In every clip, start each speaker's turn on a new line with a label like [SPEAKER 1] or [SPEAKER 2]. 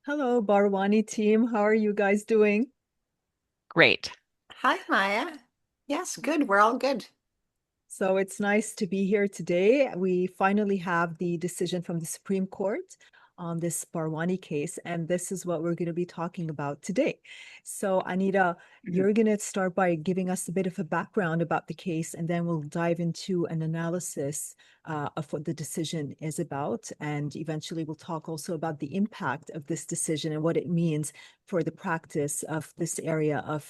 [SPEAKER 1] Hello, Bharwani team. How are you guys doing?
[SPEAKER 2] Great.
[SPEAKER 3] Hi, Maya. Yes, good. We're all good.
[SPEAKER 1] So it's nice to be here today. We finally have the decision from the Supreme Court on this Bharwani case, and this is what we're going to be talking about today. So, Anita,
[SPEAKER 3] Mhm.
[SPEAKER 1] you're going to start by giving us a bit of a background about the case, and then we'll dive into an analysis of what the decision is about. And eventually, we'll talk also about the impact of this decision and what it means for the practice of this area of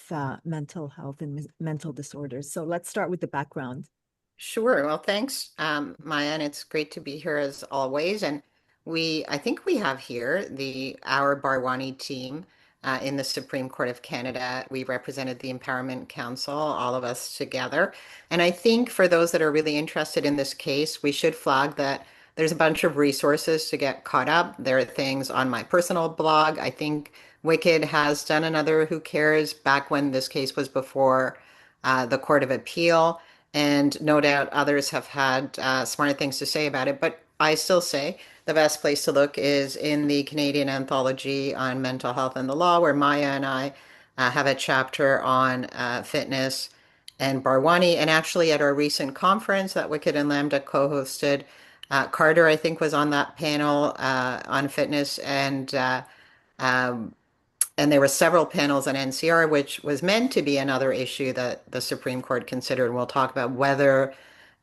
[SPEAKER 1] mental health and mental disorders. So, let's start with the background.
[SPEAKER 3] Sure. Well, thanks, Maya, and it's great to be here as always. And I think we have here our Bharwani team in the Supreme Court of Canada. We represented the Empowerment Council, all of us together. And I think for those that are really interested in this case, we should flag that there's a bunch of resources to get caught up. There are things on my personal blog. I think Wicked has done another Who Cares back when this case was before the Court of Appeal. And no doubt others have had smarter things to say about it. But I still say the best place to look is in the Canadian Anthology on Mental Health and the Law, where Maya and I have a chapter on fitness and Bharwani. And actually, at our recent conference that Wicked and Lambda co-hosted, Carter, I think, was on that panel on fitness, um, and there were several panels on NCR, which was meant to be another issue that the Supreme Court considered. And we'll talk about whether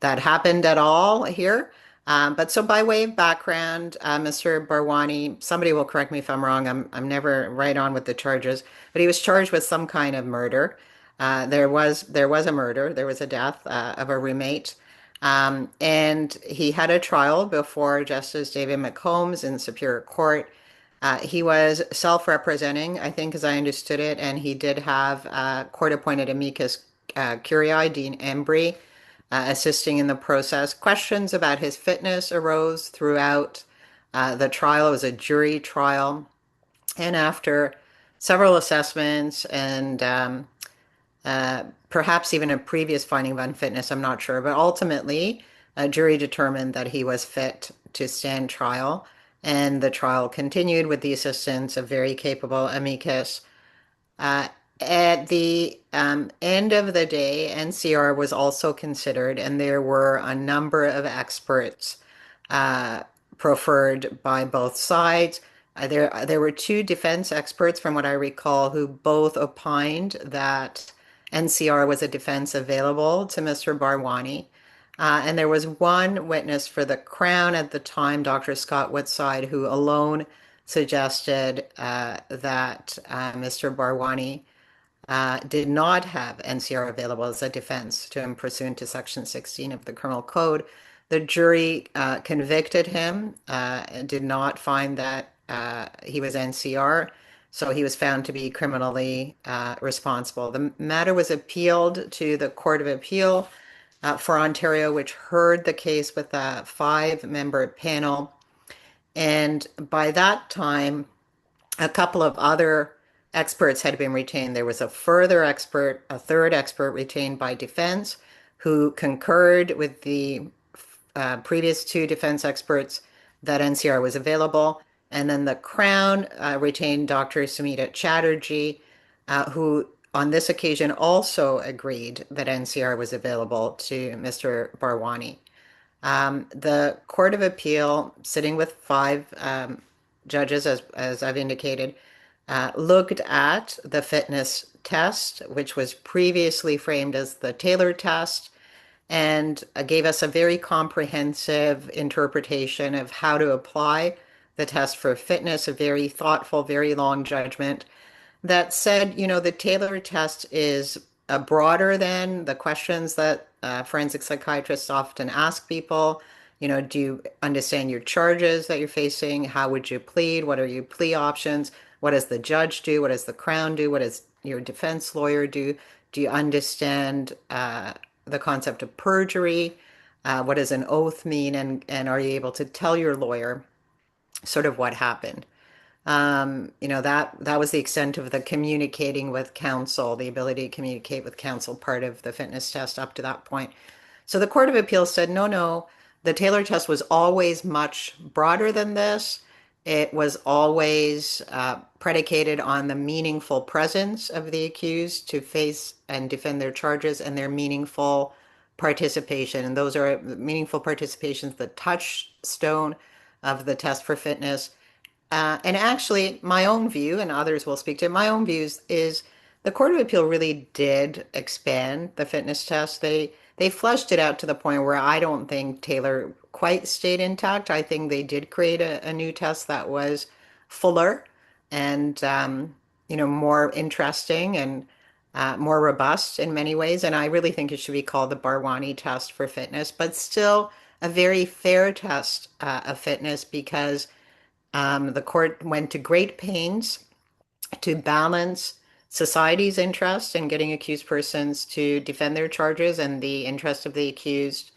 [SPEAKER 3] that happened at all here. But so by way of background, Mr. Bharwani, somebody will correct me if I'm wrong. I'm never right on with the charges, but he was charged with some kind of murder. There was a murder. There was a death of a roommate. And he had a trial before Justice David McCombs in Superior Court. He was self-representing, I think, as I understood it, and he did have court-appointed amicus curiae, Dean Embry, assisting in the process. Questions about his fitness arose throughout the trial. It was a jury trial, and after several assessments and perhaps even a previous finding of unfitness, I'm not sure, but ultimately, a jury determined that he was fit to stand trial, and the trial continued with the assistance of very capable amicus. Uh, at the end of the day, NCR was also considered, and there were a number of experts uh, preferred by both sides. There were two defense experts, from what I recall, who both opined that NCR was a defense available to Mr. Bharwani. And there was one witness for the Crown at the time, Dr. Scott Woodside, who alone suggested that Mr. Bharwani did not have NCR available as a defense to him pursuant to Section 16 of the Criminal Code. The jury convicted him and did not find that he was NCR, so he was found to be criminally responsible. The matter was appealed to the Court of Appeal for Ontario, which heard the case with a five-member panel. And by that time, a couple of other experts had been retained. There was a further expert, a third expert retained by defense, who concurred with the previous two defense experts that NCR was available. And then the Crown retained Dr. Sumita Chatterjee, who on this occasion also agreed that NCR was available to Mr. Bharwani. The Court of Appeal, sitting with five judges, as I've indicated, looked at the fitness test, which was previously framed as the Taylor test, and gave us a very comprehensive interpretation of how to apply the test for fitness, a very thoughtful, very long judgment that said, the Taylor test is broader than the questions that forensic psychiatrists often ask people. Do you understand your charges that you're facing? How would you plead? What are your plea options? What does the judge do? What does the Crown do? What does your defense lawyer do? Do you understand the concept of perjury? What does an oath mean? And are you able to tell your lawyer sort of what happened? That was the extent of the communicating with counsel, the ability to communicate with counsel, part of the fitness test up to that point. So the Court of Appeal said, no, no, the Taylor test was always much broader than this. it was always predicated on the meaningful presence of the accused to face and defend their charges and their meaningful participation. And those are meaningful participations, the touchstone of the test for fitness. And actually, my own view, and others will speak to my own views, is the Court of Appeal really did expand the fitness test. They fleshed it out to the point where I don't think Taylor quite stayed intact. I think they did create a new test that was fuller and more interesting and more robust in many ways. And I really think it should be called the Bharwani test for fitness, but still a very fair test of fitness because the court went to great pains to balance society's interest in getting accused persons to defend their charges and the interest of the accused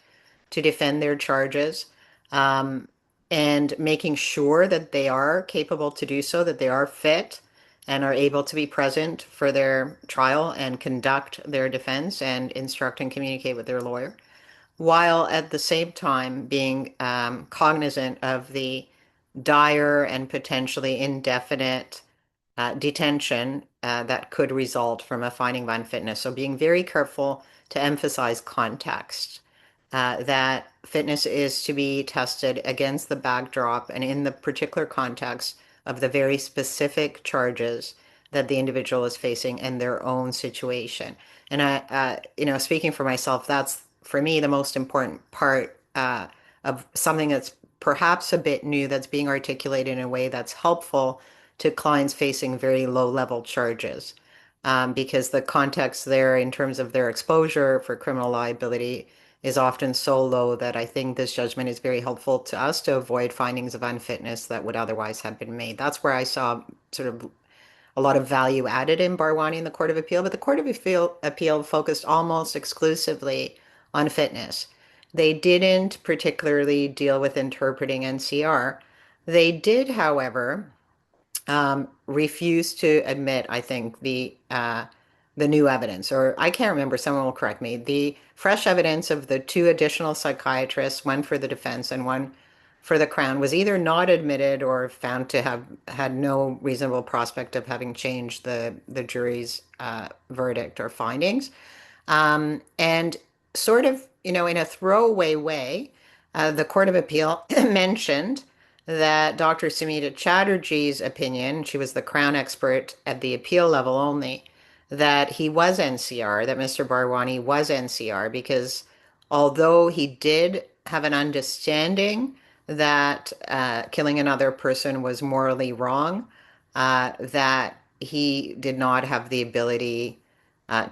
[SPEAKER 3] to defend their charges, and making sure that they are capable to do so, that they are fit and are able to be present for their trial and conduct their defense and instruct and communicate with their lawyer, while at the same time being cognizant of the dire and potentially indefinite detention that could result from a finding of unfitness. So being very careful to emphasize context, that fitness is to be tested against the backdrop and in the particular context of the very specific charges that the individual is facing in their own situation. And speaking for myself, that's for me the most important part of something that's perhaps a bit new that's being articulated in a way that's helpful to clients facing very low-level charges. Because the context there in terms of their exposure for criminal liability is often so low that I think this judgment is very helpful to us to avoid findings of unfitness that would otherwise have been made. That's where I saw sort of a lot of value added in Bharwani in the Court of Appeal, but the Court of Appeal focused almost exclusively on fitness. They didn't particularly deal with interpreting NCR. They did, however, refused to admit, I think, the new evidence, or I can't remember, someone will correct me, the fresh evidence of the two additional psychiatrists, one for the defense and one for the Crown, was either not admitted or found to have had no reasonable prospect of having changed the jury's verdict or findings. And sort of, in a throwaway way, the Court of Appeal mentioned that Dr. Sumita Chatterjee's opinion, she was the Crown expert at the appeal level only, that he was NCR, that Mr. Bharwani was NCR, because although he did have an understanding that killing another person was morally wrong, that he did not have the ability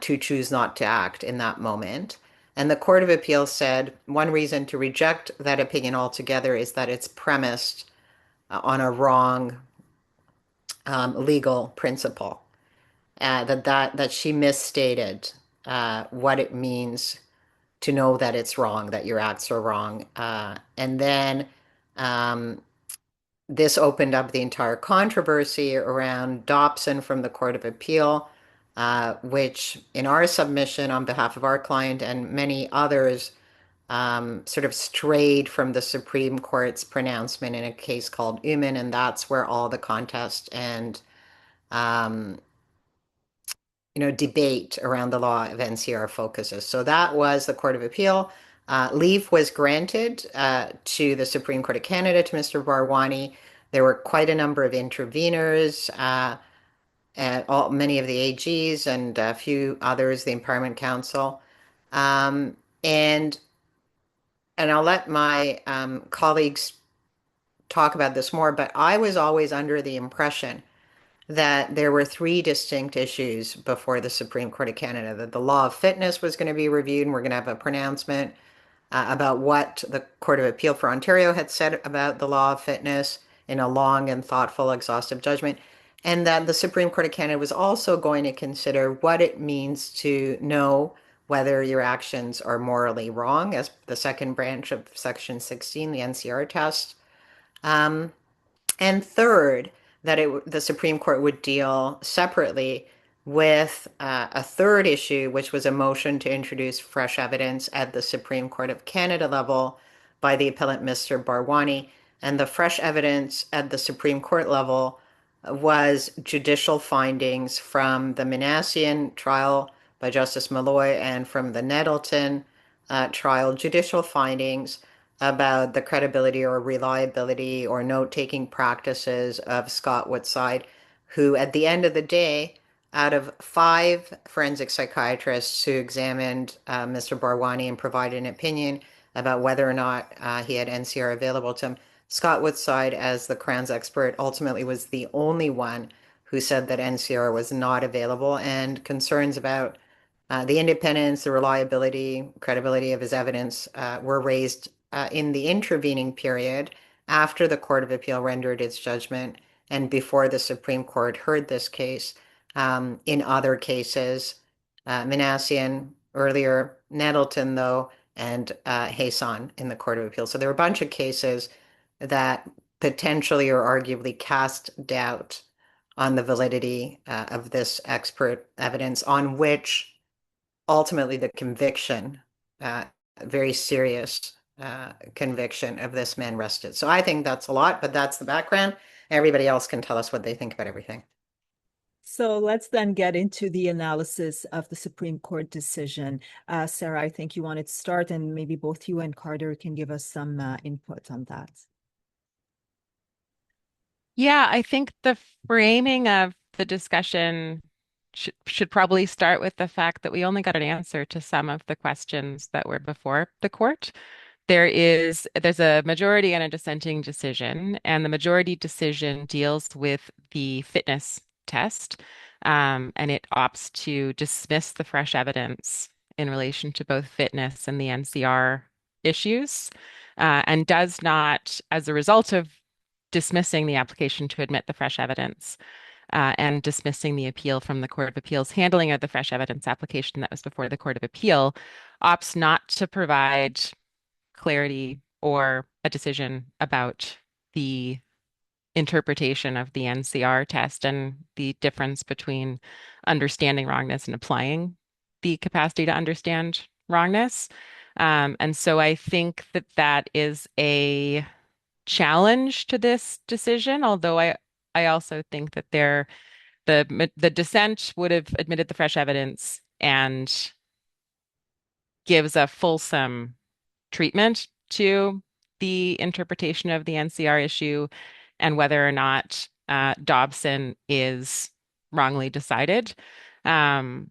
[SPEAKER 3] to choose not to act in that moment. And the Court of Appeal said one reason to reject that opinion altogether is that it's premised on a wrong legal principle. That she misstated what it means to know that it's wrong, that your acts are wrong. And then this opened up the entire controversy around Dobson from the Court of Appeal, which in our submission on behalf of our client and many others sort of strayed from the Supreme Court's pronouncement in a case called Uman, and that's where all the contest and debate around the law of NCR focuses. So that was the Court of Appeal. Leave was granted to the Supreme Court of Canada, to Mr. Bharwani. There were quite a number of interveners, many of the AGs and a few others, the Empowerment Council. And I'll let my colleagues talk about this more, but I was always under the impression that there were three distinct issues before the Supreme Court of Canada, that the law of fitness was going to be reviewed, and we're going to have a pronouncement about what the Court of Appeal for Ontario had said about the law of fitness in a long and thoughtful, exhaustive judgment, and that the Supreme Court of Canada was also going to consider what it means to know whether your actions are morally wrong, as the second branch of Section 16, the NCR test. And third, that the Supreme Court would deal separately with a third issue, which was a motion to introduce fresh evidence at the Supreme Court of Canada level by the appellant, Mr. Bharwani, And the fresh evidence at the Supreme Court level was judicial findings from the Manassian trial by Justice Malloy and from the Nettleton trial, judicial findings about the credibility or reliability or note-taking practices of Scott Woodside, who at the end of the day, out of 5 forensic psychiatrists who examined Mr. Bharwani and provided an opinion about whether or not he had NCR available to him, Scott Woodside, as the Crown's expert, ultimately was the only one who said that NCR was not available, and concerns about the independence, the reliability, credibility of his evidence were raised in the intervening period after the Court of Appeal rendered its judgment and before the Supreme Court heard this case. In other cases, Manassian earlier, Nettleton, though, and Hassan in the Court of Appeal. So there were a bunch of cases that potentially or arguably cast doubt on the validity of this expert evidence, on which ultimately the conviction, very serious conviction of this man rested. So I think that's a lot, but that's the background. Everybody else can tell us what they think about everything.
[SPEAKER 1] So let's then get into the analysis of the Supreme Court decision. Sarah, I think you wanted to start, and maybe both you and Carter can give us some input on that.
[SPEAKER 2] Yeah, I think the framing of the discussion should probably start with the fact that we only got an answer to some of the questions that were before the court. There's a majority and a dissenting decision, and the majority decision deals with the fitness test, and it opts to dismiss the fresh evidence in relation to both fitness and the NCR issues, and does not, as a result of dismissing the application to admit the fresh evidence, and dismissing the appeal from the Court of Appeal's handling of the fresh evidence application that was before the Court of Appeal, opts not to provide clarity or a decision about the interpretation of the NCR test and the difference between understanding wrongness and applying the capacity to understand wrongness. And so I think that that is a challenge to this decision, although I also think that the dissent would have admitted the fresh evidence and gives a fulsome treatment to the interpretation of the NCR issue and whether or not Dobson is wrongly decided. And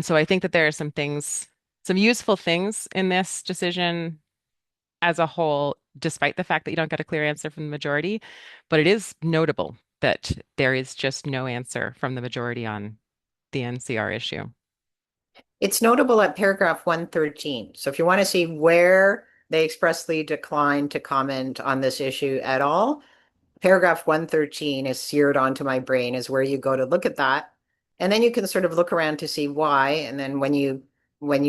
[SPEAKER 2] so I think that there are some useful things in this decision as a whole, despite the fact that you don't get a clear answer from the majority. But it is notable that there is just no answer from the majority on the NCR issue.
[SPEAKER 3] It's notable at paragraph 113. So if you want to see where they expressly declined to comment on this issue at all, paragraph 113 is seared onto my brain, is where you go to look at that. And then you can sort of look around to see why. And then when you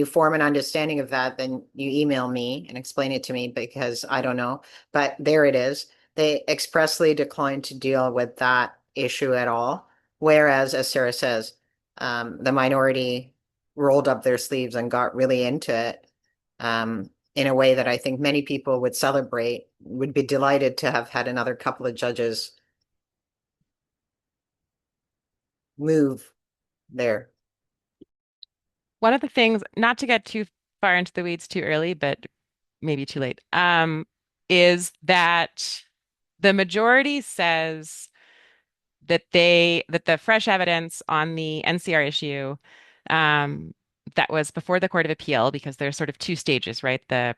[SPEAKER 3] form an understanding of that, then you email me and explain it to me, because I don't know. But there it is. They expressly declined to deal with that issue at all. Whereas, as Sarah says, the minority rolled up their sleeves and got really into it in a way that I think many people would celebrate, would be delighted to have had another couple of judges move there.
[SPEAKER 2] One of the things, not to get too far into the weeds too early, but maybe too late, is that the majority says that the fresh evidence on the NCR issue, that was before the Court of Appeal, because there's sort of two stages, right? The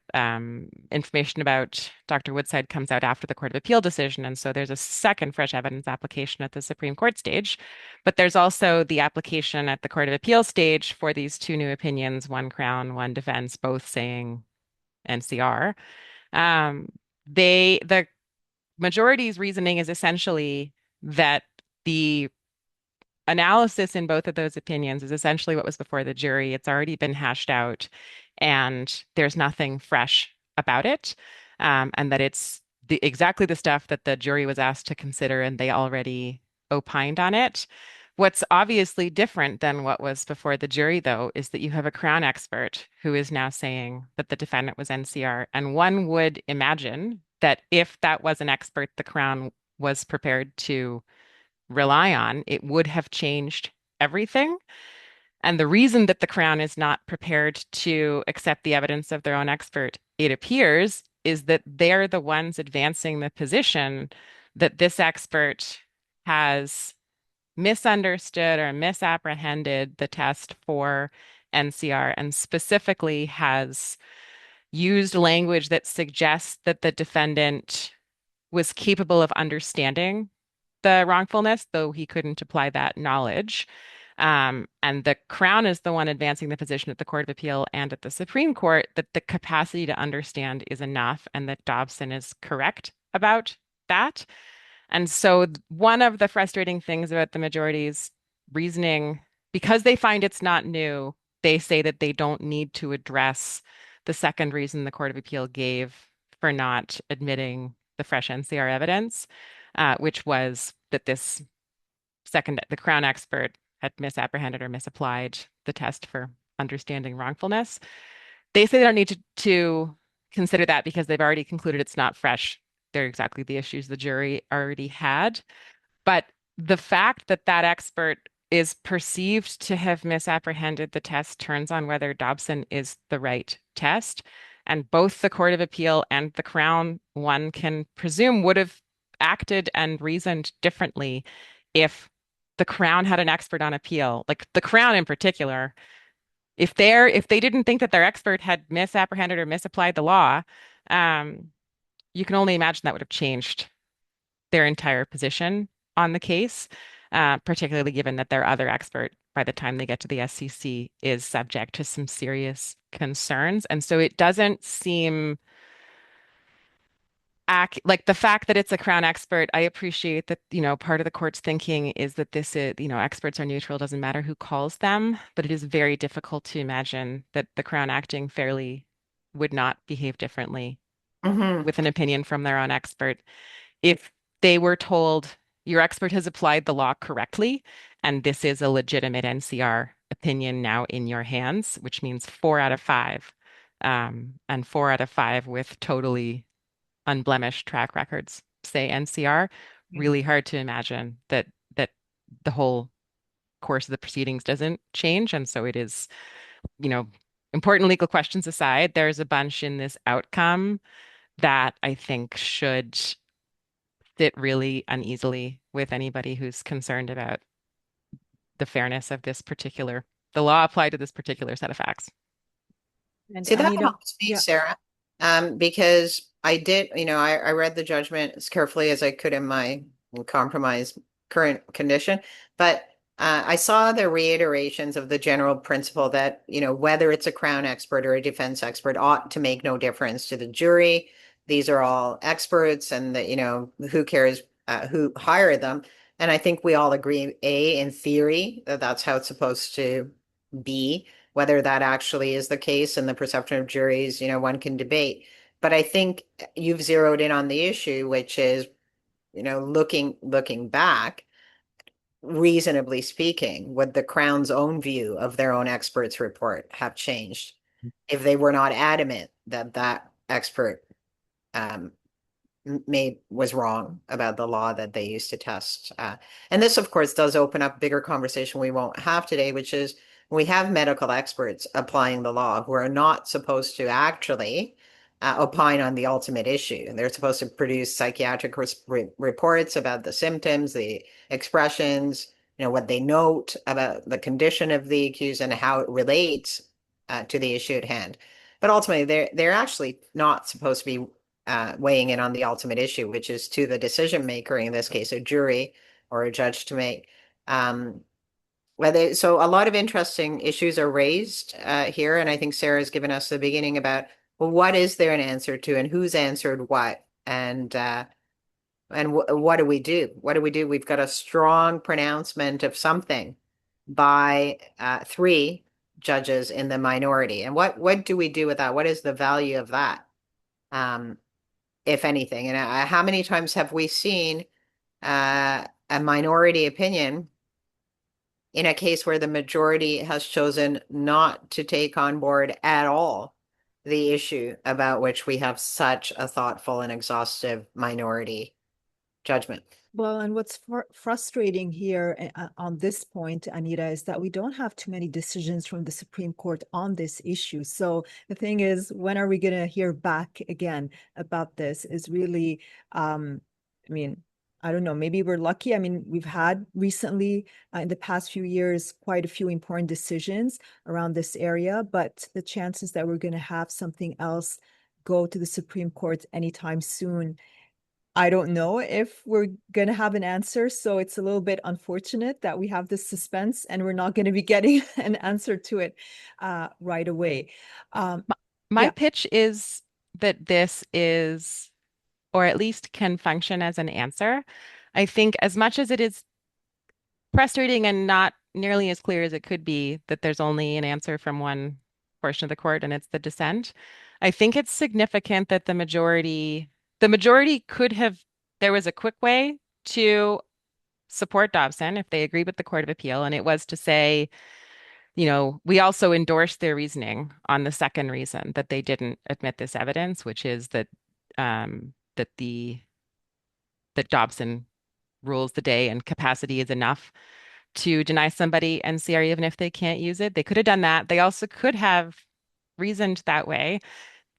[SPEAKER 2] information about Dr. Woodside comes out after the Court of Appeal decision, and so there's a second fresh evidence application at the Supreme Court stage. But there's also the application at the Court of Appeal stage for these two new opinions, one Crown, one defense, both saying NCR. The majority's reasoning is essentially that the analysis in both of those opinions is essentially what was before the jury. It's already been hashed out, and there's nothing fresh about it, and that it's exactly the stuff that the jury was asked to consider, and they already opined on it. What's obviously different than what was before the jury, though, is that you have a Crown expert who is now saying that the defendant was NCR, and one would imagine that if that was an expert the Crown was prepared to rely on, it would have changed everything. And the reason that the Crown is not prepared to accept the evidence of their own expert, it appears, is that they're the ones advancing the position that this expert has misunderstood or misapprehended the test for NCR and specifically has used language that suggests that the defendant was capable of understanding the wrongfulness, though he couldn't apply that knowledge. And the Crown is the one advancing the position at the Court of Appeal and at the Supreme Court that the capacity to understand is enough and that Dobson is correct about that. And so one of the frustrating things about the majority's reasoning, because they find it's not new, they say that they don't need to address the second reason the Court of Appeal gave for not admitting the fresh NCR evidence, which was that the Crown expert had misapprehended or misapplied the test for understanding wrongfulness. They say they don't need to consider that because they've already concluded it's not fresh. They're exactly the issues the jury already had. But the fact that that expert is perceived to have misapprehended the test turns on whether Dobson is the right test. And both the Court of Appeal and the Crown, one can presume, would have acted and reasoned differently if the Crown had an expert on appeal, like the Crown in particular. If they didn't think that their expert had misapprehended or misapplied the law, you can only imagine that would have changed their entire position on the case, particularly given that their other expert, by the time they get to the SCC, is subject to some serious concerns. And so it doesn't seem like the fact that it's a Crown expert. I appreciate that, part of the court's thinking is that this is, experts are neutral, doesn't matter who calls them, but it is very difficult to imagine that the Crown acting fairly would not behave differently with an opinion from their own expert if they were told your expert has applied the law correctly and this is a legitimate NCR opinion now in your hands, which means 4 out of 5, and 4 out of 5 with totally unblemished track records say NCR. Really hard to imagine that the whole course of the proceedings doesn't change. And so it is, important legal questions aside, there's a bunch in this outcome that I think should sit really uneasily with anybody who's concerned about the fairness of the law applied to this particular set of facts.
[SPEAKER 1] And
[SPEAKER 3] See, that
[SPEAKER 1] Anita,
[SPEAKER 3] helps me, Sarah, because I did, I read the judgment as carefully as I could in my compromised current condition, but I saw the reiterations of the general principle that, whether it's a Crown expert or a defense expert ought to make no difference to the jury. These are all experts and that, who cares who hired them. And I think we all agree, in theory, that that's how it's supposed to be. Whether that actually is the case and the perception of juries, one can debate. But I think you've zeroed in on the issue, which is, looking back, reasonably speaking, would the Crown's own view of their own expert's report have changed if they were not adamant that that expert was wrong about the law that they used to test? And this, of course, does open up bigger conversation we won't have today, which is we have medical experts applying the law who are not supposed to actually opine on the ultimate issue. They're supposed to produce psychiatric reports about the symptoms, the expressions, what they note about the condition of the accused and how it relates to the issue at hand. But ultimately, they're actually not supposed to be weighing in on the ultimate issue, which is to the decision maker, in this case, a jury or a judge to make. So a lot of interesting issues are raised here, and I think Sarah's given us the beginning about, well, what is there an answer to, and who's answered what, and what do we do? What do we do? We've got a strong pronouncement of something by 3 judges in the minority, and what do we do with that? What is the value of that, if anything? And how many times have we seen a minority opinion in a case where the majority has chosen not to take on board at all the issue about which we have such a thoughtful and exhaustive minority judgment.
[SPEAKER 1] Well, and what's frustrating here on this point, Anita, is that we don't have too many decisions from the Supreme Court on this issue. So the thing is, when are we going to hear back again about this is really, I mean, I don't know, maybe we're lucky. I mean, we've had recently in the past few years, quite a few important decisions around this area, but the chances that we're going to have something else go to the Supreme Court anytime soon, I don't know if we're going to have an answer. So it's a little bit unfortunate that we have this suspense and we're not going to be getting an answer to it right away.
[SPEAKER 2] My
[SPEAKER 1] Yeah.
[SPEAKER 2] pitch is that this is, or at least can function as an answer. I think as much as it is frustrating and not nearly as clear as it could be that there's only an answer from one portion of the court and it's the dissent, I think it's significant that the majority could have, there was a quick way to support Dobson if they agreed with the Court of Appeal, and it was to say, we also endorse their reasoning on the second reason that they didn't admit this evidence, which is that Dobson rules the day and capacity is enough to deny somebody NCR even if they can't use it. They could have done that. They also could have reasoned that way.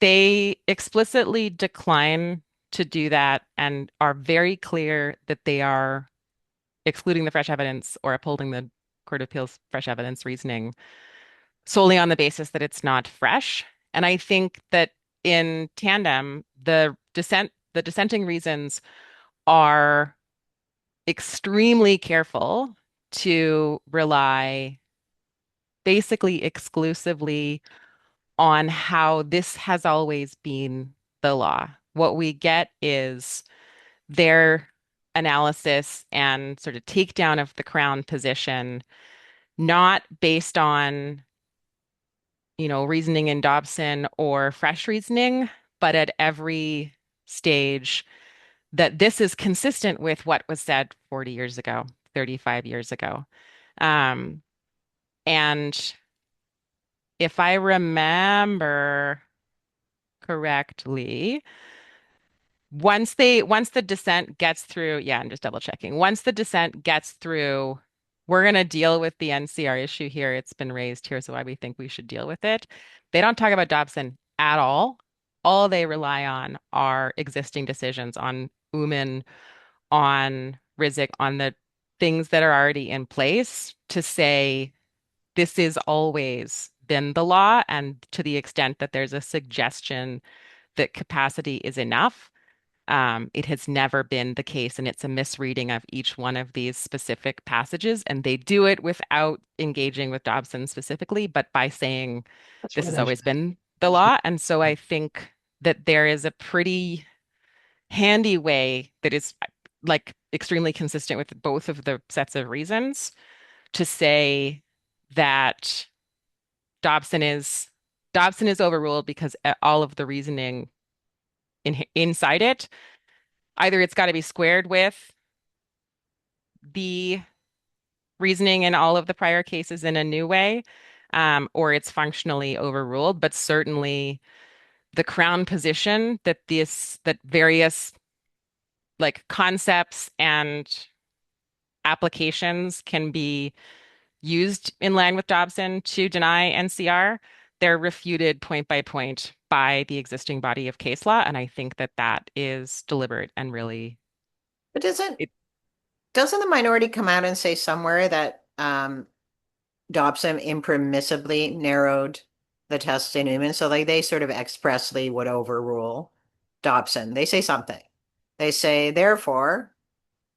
[SPEAKER 2] They explicitly decline to do that and are very clear that they are excluding the fresh evidence or upholding the Court of Appeal's fresh evidence reasoning solely on the basis that it's not fresh. And I think that in tandem, the dissenting reasons are extremely careful to rely basically exclusively on how this has always been the law. What we get is their analysis and sort of takedown of the Crown position, not based on, reasoning in Dobson or fresh reasoning, but at every stage that this is consistent with what was said 40 years ago, 35 years ago. Um, and if I remember correctly, once the dissent gets through, yeah, I'm just double checking. Once the dissent gets through, we're going to deal with the NCR issue here. It's been raised. Here's why we think we should deal with it. They don't talk about Dobson at all. All they rely on are existing decisions on Uman, on Rizik, on the things that are already in place to say this is always been the law. And to the extent that there's a suggestion that capacity is enough, it has never been the case, and it's a misreading of each one of these specific passages. And they do it without engaging with Dobson specifically, but by saying this has always been the law. And so I think that there is a pretty handy way that is like extremely consistent with both of the sets of reasons to say that Dobson is Dobson is overruled because all of the reasoning inside it, either it's got to be squared with the reasoning in all of the prior cases in a new way, or it's functionally overruled. But certainly the Crown position that various like concepts and applications can be used in line with Dobson to deny NCR, they're refuted point by point by the existing body of case law. And I think that that is deliberate and really.
[SPEAKER 3] But doesn't the minority come out and say somewhere that Dobson impermissibly narrowed the test in Newman? So like they sort of expressly would overrule Dobson. They say something. They say, therefore,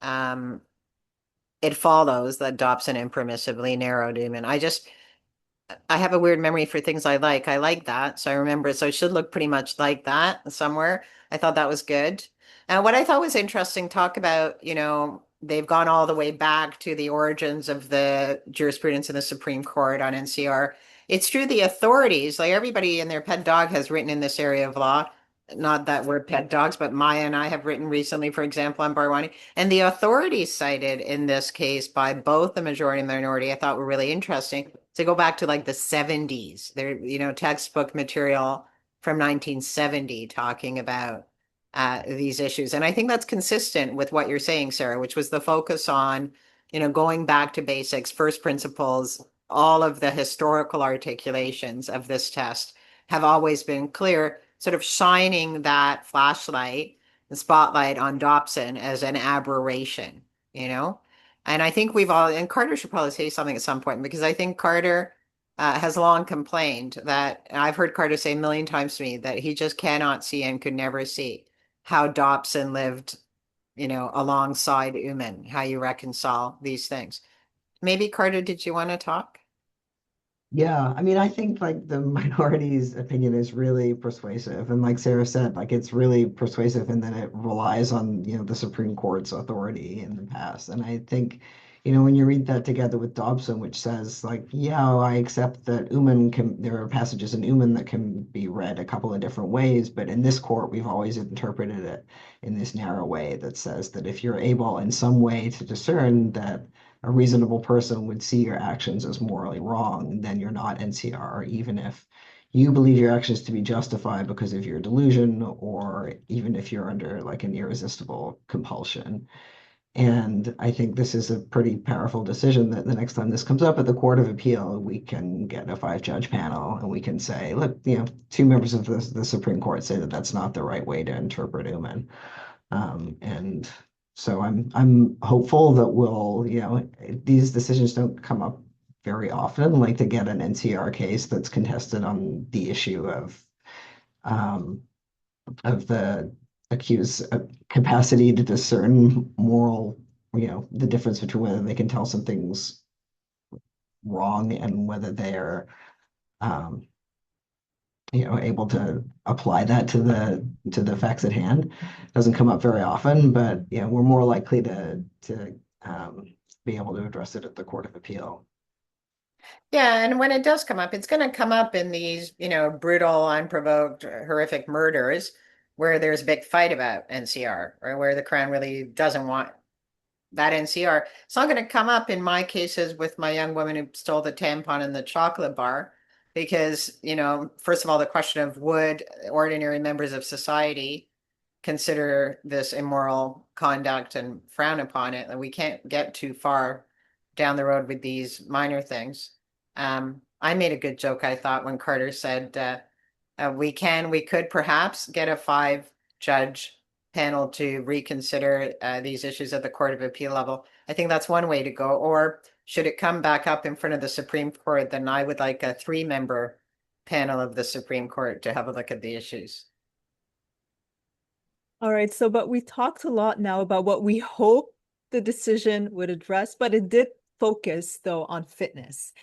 [SPEAKER 3] it follows that Dobson impermissibly narrowed Newman. I have a weird memory for things I like. I like that. So I remember, so it should look pretty much like that somewhere. I thought that was good. And what I thought was interesting, talk about, they've gone all the way back to the origins of the jurisprudence in the Supreme Court on NCR. It's true, the authorities, like everybody and their pet dog has written in this area of law. Not that we're pet dogs, but Maya and I have written recently, for example, on Bharwani. And the authorities cited in this case by both the majority and minority, I thought were really interesting to go back to like the 70s. There, textbook material from 1970 talking about these issues. And I think that's consistent with what you're saying, Sarah, which was the focus on, going back to basics, first principles. All of the historical articulations of this test have always been clear, sort of shining that flashlight, the spotlight on Dobson as an aberration, you know? And I think and Carter should probably say something at some point, because I think Carter has long complained that, and I've heard Carter say a million times to me, that he just cannot see and could never see how Dobson lived, alongside Uman, how you reconcile these things. Maybe Carter, did you want to talk?
[SPEAKER 4] Yeah, I mean, I think like the minority's opinion is really persuasive. And like Sarah said, like it's really persuasive and then it relies on, the Supreme Court's authority in the past. And I think, when you read that together with Dobson, which says like, yeah, I accept that there are passages in Uman that can be read a couple of different ways, but in this court, we've always interpreted it in this narrow way that says that if you're able in some way to discern that a reasonable person would see your actions as morally wrong, then you're not NCR, even if you believe your actions to be justified because of your delusion, or even if you're under like an irresistible compulsion. And I think this is a pretty powerful decision that the next time this comes up at the Court of Appeal, we can get a 5-judge panel and we can say, look, 2 members of the Supreme Court say that that's not the right way to interpret Uman. And so I'm hopeful that these decisions don't come up very often, like to get an NCR case that's contested on the issue of the accused's capacity to discern moral, the difference between whether they can tell something's wrong and whether they're able to apply that to the facts at hand. Doesn't come up very often, but we're more likely to be able to address it at the Court of Appeal.
[SPEAKER 3] Yeah, and when it does come up, it's going to come up in these, brutal, unprovoked, horrific murders where there's a big fight about NCR, or where the Crown really doesn't want that NCR. It's not going to come up in my cases with my young woman who stole the tampon in the chocolate bar, because, first of all, the question of would ordinary members of society consider this immoral conduct and frown upon it, and we can't get too far down the road with these minor things. I made a good joke, I thought, when Carter said we could perhaps get a 5-judge panel to reconsider these issues at the Court of Appeal level. I think that's one way to go. Or should it come back up in front of the Supreme Court, then I would like a 3-member panel of the Supreme Court to have a look at the issues.
[SPEAKER 1] All right, but we talked a lot now about what we hope the decision would address, but it did focus though on fitness.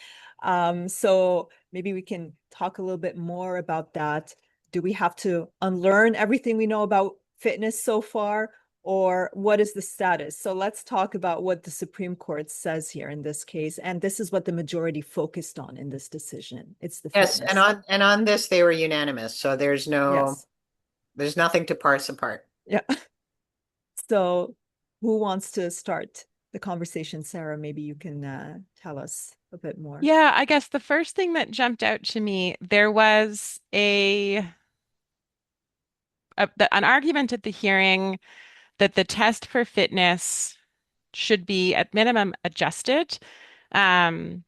[SPEAKER 1] So maybe we can talk a little bit more about that. Do we have to unlearn everything we know about fitness so far, or what is the status? So let's talk about what the Supreme Court says here in this case, and this is what the majority focused on in this decision. It's the
[SPEAKER 3] Yes,
[SPEAKER 1] fitness.
[SPEAKER 3] and on this they were unanimous, so there's nothing to parse apart.
[SPEAKER 1] Yeah. So who wants to start the conversation? Sarah, maybe you can tell us a bit more.
[SPEAKER 2] Yeah, I guess the first thing that jumped out to me, there was an argument at the hearing that the test for fitness should be at minimum adjusted, and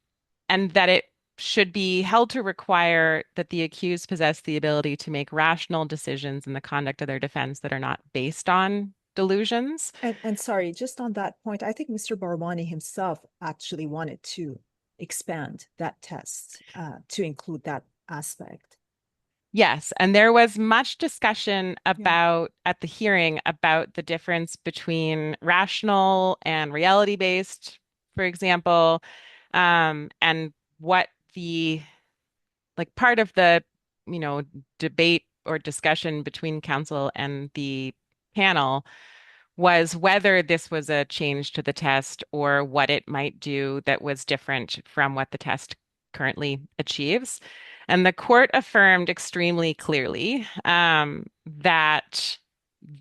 [SPEAKER 2] that it should be held to require that the accused possess the ability to make rational decisions in the conduct of their defense that are not based on delusions.
[SPEAKER 1] And sorry, just on that point, I think Mr. Bharwani himself actually wanted to expand that test to include that aspect.
[SPEAKER 2] Yes, and there was much discussion at the hearing about the difference between rational and reality-based, for example, and what part of the, debate or discussion between counsel and the panel was whether this was a change to the test or what it might do that was different from what the test currently achieves. And the court affirmed extremely clearly that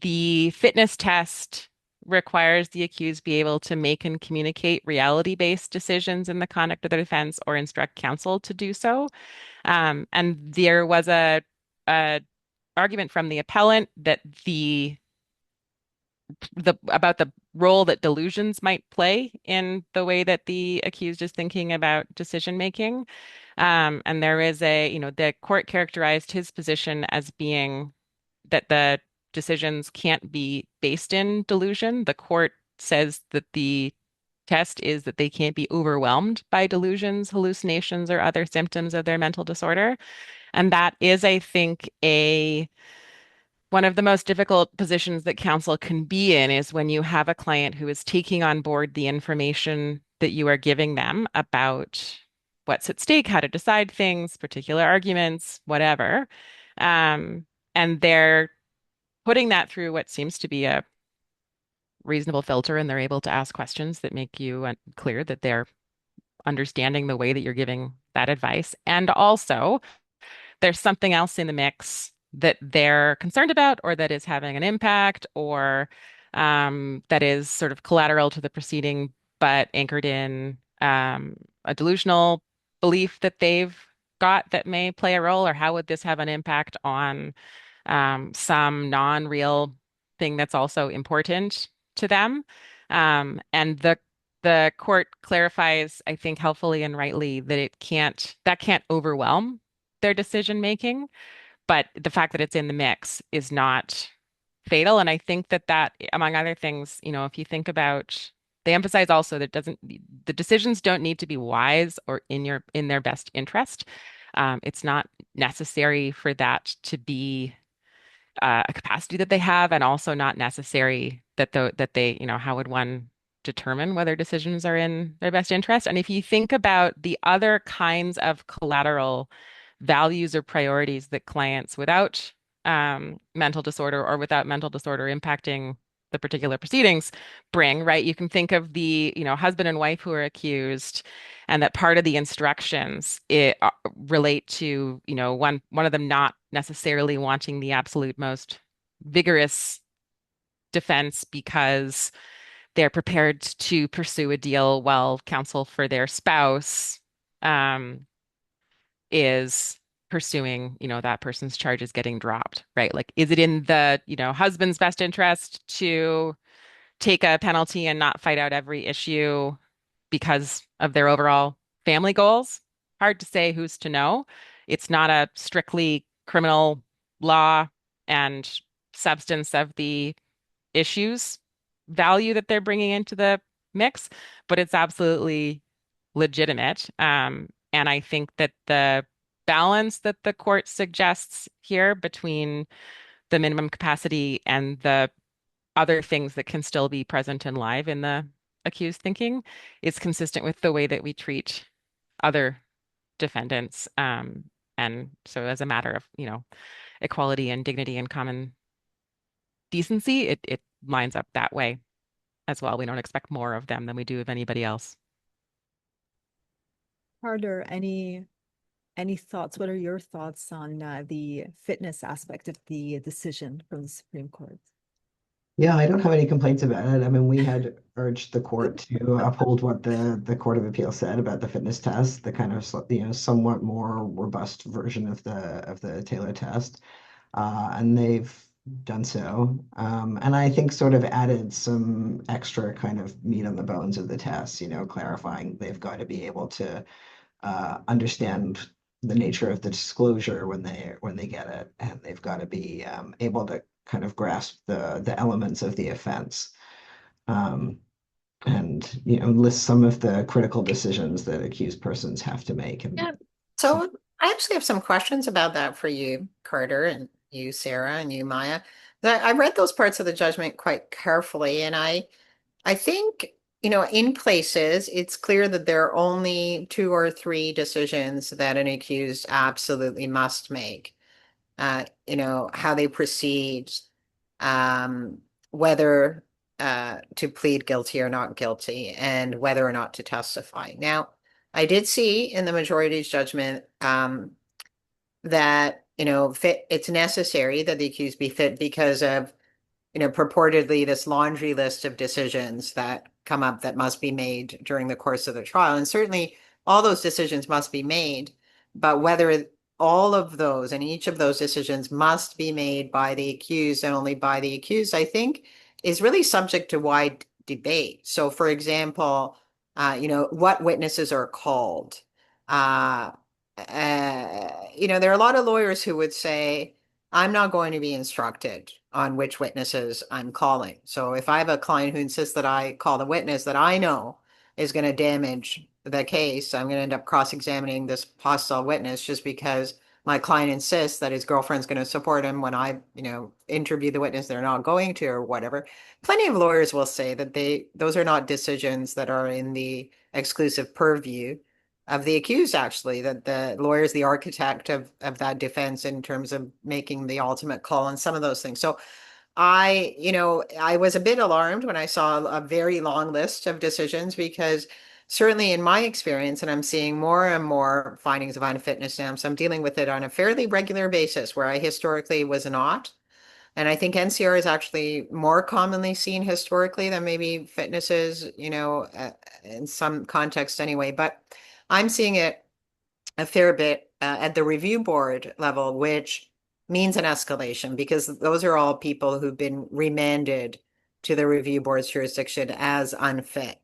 [SPEAKER 2] the fitness test requires the accused be able to make and communicate reality-based decisions in the conduct of the defense or instruct counsel to do so. And there was a a argument from the appellant that about the role that delusions might play in the way that the accused is thinking about decision making. And there is the court characterized his position as being that the decisions can't be based in delusion. The court says that the test is that they can't be overwhelmed by delusions, hallucinations, or other symptoms of their mental disorder. And that is, I think, one of the most difficult positions that counsel can be in is when you have a client who is taking on board the information that you are giving them about what's at stake, how to decide things, particular arguments, whatever. And they're putting that through what seems to be a reasonable filter, and they're able to ask questions that make you clear that they're understanding the way that you're giving that advice. And also, there's something else in the mix that they're concerned about or that is having an impact or that is sort of collateral to the proceeding, but anchored in a delusional belief that they've got that may play a role, or how would this have an impact on some non-real thing that's also important to them. And the court clarifies, I think, helpfully and rightly that that can't overwhelm their decision making, but the fact that it's in the mix is not fatal. And I think that among other things, if you think about, they emphasize also that the decisions don't need to be wise or in their best interest. It's not necessary for that to be a capacity that they have, and also not necessary that they, how would one determine whether decisions are in their best interest? And if you think about the other kinds of collateral values or priorities that clients without mental disorder or without mental disorder impacting the particular proceedings bring, right? You can think of the, husband and wife who are accused, and that part of the instructions relate to, one of them not necessarily wanting the absolute most vigorous defense because they're prepared to pursue a deal while counsel for their spouse is pursuing, that person's charges getting dropped, right? Like, is it in the, husband's best interest to take a penalty and not fight out every issue because of their overall family goals? Hard to say, who's to know. It's not a strictly criminal law and substance of the issues value that they're bringing into the mix, but it's absolutely legitimate. And I think that the balance that the court suggests here between the minimum capacity and the other things that can still be present and live in the accused thinking is consistent with the way that we treat other defendants. And so as a matter of, equality and dignity and common decency, it lines up that way as well. We don't expect more of them than we do of anybody else.
[SPEAKER 1] Carter, any thoughts? What are your thoughts on the fitness aspect of the decision from the Supreme Court?
[SPEAKER 4] Yeah, I don't have any complaints about it. I mean, we had urged the court to uphold what the Court of Appeal said about the fitness test, the kind of somewhat more robust version of the Taylor test, and they've done so. And I think sort of added some extra kind of meat on the bones of the test, clarifying they've got to be able to understand the nature of the disclosure when they get it, and they've got to be able to kind of grasp the elements of the offense, and list some of the critical decisions that accused persons have to make. And
[SPEAKER 3] yeah. So I actually have some questions about that for you, Carter, and you, Sarah, and you, Maya. I read those parts of the judgment quite carefully, and I think, in places, it's clear that there are only 2 or 3 decisions that an accused absolutely must make. How they proceed, whether to plead guilty or not guilty, and whether or not to testify. Now, I did see in the majority's judgment that, it's necessary that the accused be fit because of, purportedly this laundry list of decisions that come up that must be made during the course of the trial. And certainly all those decisions must be made, but whether all of those and each of those decisions must be made by the accused and only by the accused, I think, is really subject to wide debate. So, for example, what witnesses are called. There are a lot of lawyers who would say, I'm not going to be instructed on which witnesses I'm calling. So if I have a client who insists that I call the witness that I know is going to damage the case, I'm going to end up cross-examining this hostile witness just because my client insists that his girlfriend's going to support him when I, interview the witness they're not going to or whatever. Plenty of lawyers will say that those are not decisions that are in the exclusive purview of the accused, actually, that the lawyer is the architect of that defense in terms of making the ultimate call on some of those things. So I was a bit alarmed when I saw a very long list of decisions because certainly in my experience, and I'm seeing more and more findings of unfitness now, so I'm dealing with it on a fairly regular basis where I historically was not. And I think NCR is actually more commonly seen historically than maybe fitness is, in some context anyway. But I'm seeing it a fair bit at the review board level, which means an escalation because those are all people who've been remanded to the review board's jurisdiction as unfit.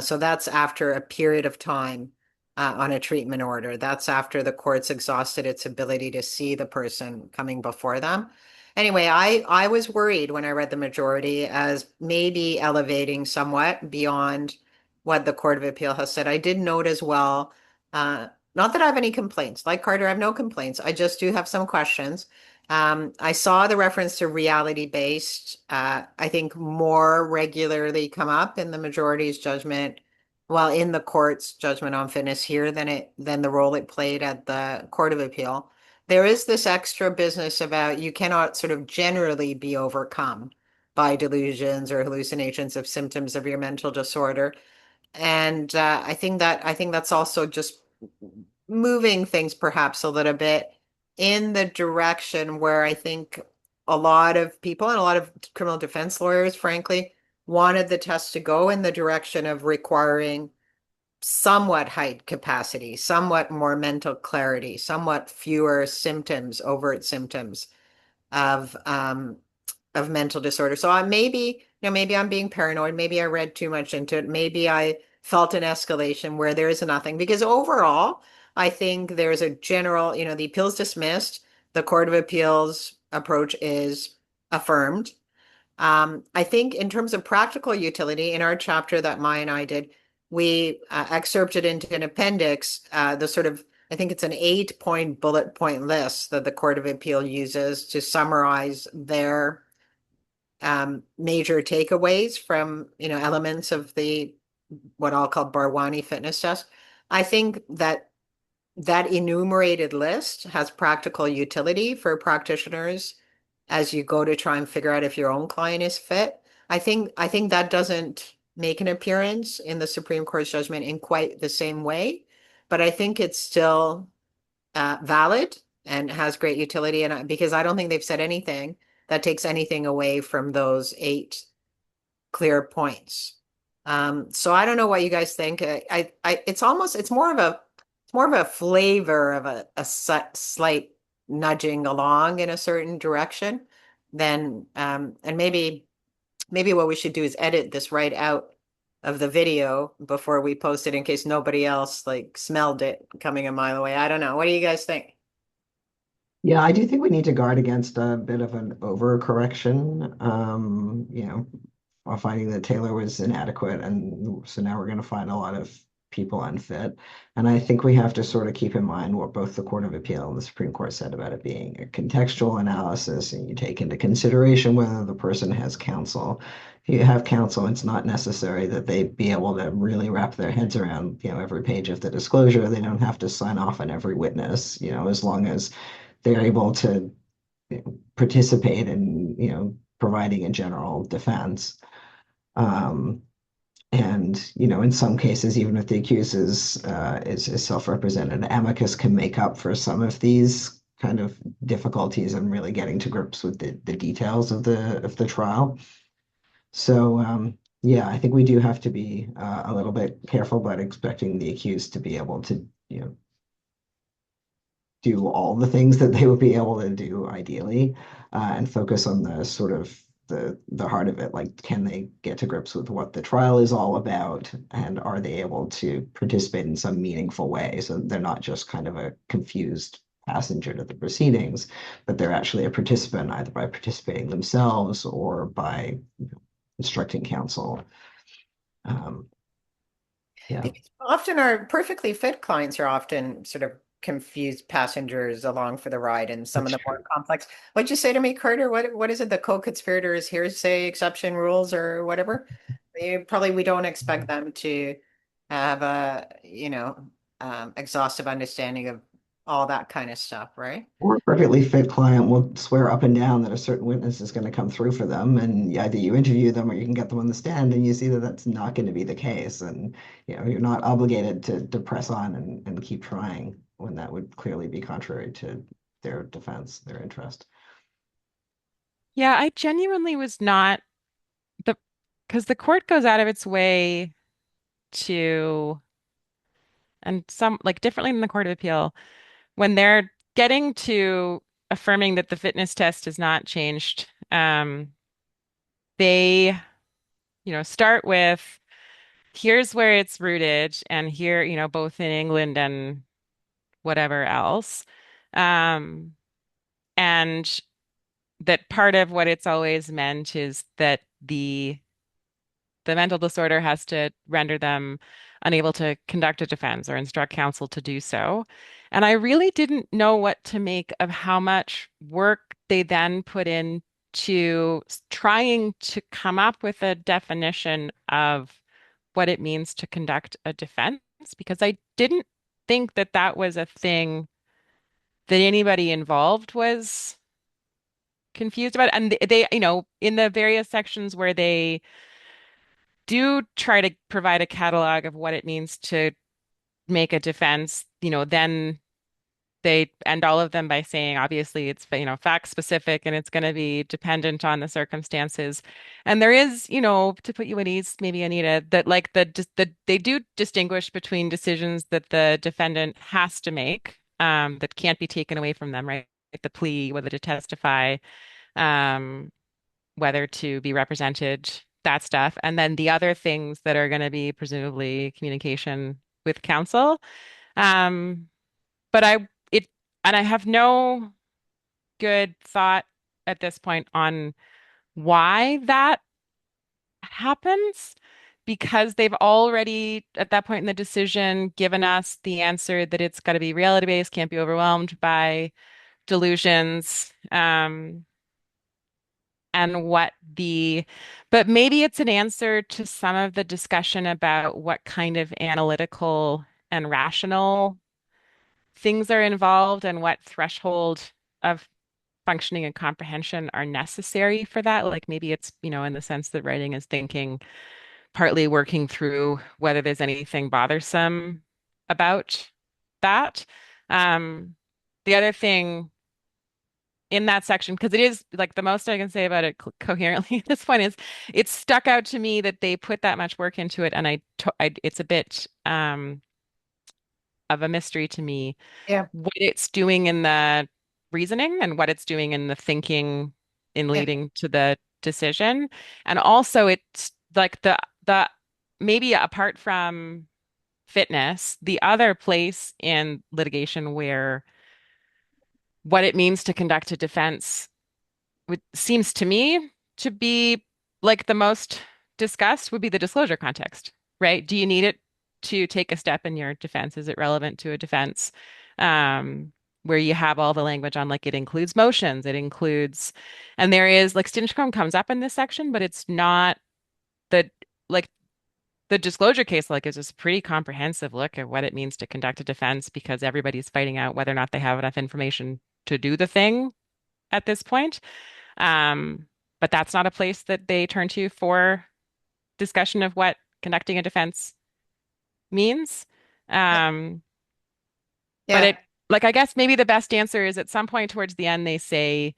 [SPEAKER 3] So that's after a period of time on a treatment order. That's after the court's exhausted its ability to see the person coming before them. Anyway, I was worried when I read the majority as maybe elevating somewhat beyond what the Court of Appeal has said. I did note as well, not that I have any complaints. Like Carter, I have no complaints. I just do have some questions. I saw the reference to reality-based, I think more regularly come up in the majority's judgment, well, in the court's judgment on fitness here than the role it played at the Court of Appeal. There is this extra business about you cannot sort of generally be overcome by delusions or hallucinations of symptoms of your mental disorder. And I think that's also just moving things perhaps a little bit in the direction where I think a lot of people and a lot of criminal defense lawyers, frankly, wanted the test to go in the direction of requiring somewhat heightened capacity, somewhat more mental clarity, somewhat fewer symptoms, overt symptoms of mental disorder. So maybe I'm being paranoid. Maybe I read too much into it. Maybe I felt an escalation where there is nothing. Because overall, I think there's a general, the appeal's dismissed. The Court of Appeals approach is affirmed. I think in terms of practical utility, in our chapter that Maya and I did, we excerpted into an appendix the sort of, I think it's an 8-point bullet point list that the Court of Appeal uses to summarize their major takeaways from, elements of the what I'll call Bharwani fitness test. I think that enumerated list has practical utility for practitioners as you go to try and figure out if your own client is fit. I think that doesn't make an appearance in the Supreme Court's judgment in quite the same way, but I think it's still valid and has great utility. And because I don't think they've said anything that takes anything away from those 8 clear points. So I don't know what you guys think. It's more of a flavor of a slight nudging along in a certain direction than and maybe what we should do is edit this right out of the video before we post it in case nobody else like smelled it coming a mile away. I don't know. What do you guys think?
[SPEAKER 4] Yeah, I do think we need to guard against a bit of an overcorrection. While finding that Taylor was inadequate, and so now we're going to find a lot of people unfit. And I think we have to sort of keep in mind what both the Court of Appeal and the Supreme Court said about it being a contextual analysis, and you take into consideration whether the person has counsel. If you have counsel, it's not necessary that they be able to really wrap their heads around, every page of the disclosure. They don't have to sign off on every witness, as long as they're able to participate in, providing a general defense. And, in some cases, even if the accused is self-represented, amicus can make up for some of these kind of difficulties in really getting to grips with the details of the trial. So, yeah, I think we do have to be a little bit careful about expecting the accused to be able to, do all the things that they would be able to do ideally, and focus on the sort of the heart of it. Like, can they get to grips with what the trial is all about, and are they able to participate in some meaningful way so they're not just kind of a confused passenger to the proceedings, but they're actually a participant, either by participating themselves or by instructing counsel. Yeah.
[SPEAKER 3] Because often our perfectly fit clients are often sort of confused passengers along for the ride, and some of
[SPEAKER 4] That's
[SPEAKER 3] the more
[SPEAKER 4] true.
[SPEAKER 3] complex. What'd you say to me, Carter? What is it? The co-conspirators hearsay exception rules or whatever? We don't expect them to have a, exhaustive understanding of all that kind of stuff, right?
[SPEAKER 4] Or a perfectly fit client will swear up and down that a certain witness is going to come through for them, and either you interview them or you can get them on the stand, and you see that that's not going to be the case, and you're not obligated to press on and keep trying when that would clearly be contrary to their defense, their interest.
[SPEAKER 2] Yeah, I genuinely was not the because the court goes out of its way to, and some like differently than the Court of Appeal, when they're getting to affirming that the fitness test is not changed, they, start with here's where it's rooted, and here, both in England and whatever else. Um, and that part of what it's always meant is that the mental disorder has to render them unable to conduct a defense or instruct counsel to do so. And I really didn't know what to make of how much work they then put into trying to come up with a definition of what it means to conduct a defense, because I didn't think that that was a thing that anybody involved was confused about. And they, in the various sections where they do try to provide a catalog of what it means to make a defense, then they end all of them by saying, obviously, it's, fact specific and it's going to be dependent on the circumstances. And there is, to put you at ease, maybe Anita, that like they do distinguish between decisions that the defendant has to make, that can't be taken away from them, right? Like the plea, whether to testify, um, whether to be represented, that stuff. And then the other things that are going to be presumably communication with counsel. Um, but I have no good thought at this point on why that happens, because they've already, at that point in the decision, given us the answer that it's got to be reality based, can't be overwhelmed by delusions. And but maybe it's an answer to some of the discussion about what kind of analytical and rational things are involved and what threshold of functioning and comprehension are necessary for that. Like maybe it's, in the sense that writing is thinking, partly working through whether there's anything bothersome about that. Um, the other thing in that section, because it is like the most I can say about it coherently at this point is it's stuck out to me that they put that much work into it, and it's a bit of a mystery to me
[SPEAKER 3] Yeah.
[SPEAKER 2] what it's doing in the reasoning and what it's doing in the thinking in
[SPEAKER 3] Yeah.
[SPEAKER 2] leading to the decision. And also it's like the maybe apart from fitness, the other place in litigation where what it means to conduct a defense seems to me to be like the most discussed would be the disclosure context, right? Do you need it to take a step in your defense? Is it relevant to a defense? Where you have all the language on like it includes motions, it includes, and there is like Stinchcombe comes up in this section, but it's not the like the disclosure case like is a pretty comprehensive look at what it means to conduct a defense because everybody's fighting out whether or not they have enough information to do the thing at this point. Um, but that's not a place that they turn to for discussion of what conducting a defense means. Um, but
[SPEAKER 3] Yeah.
[SPEAKER 2] I guess maybe the best answer is at some point towards the end, they say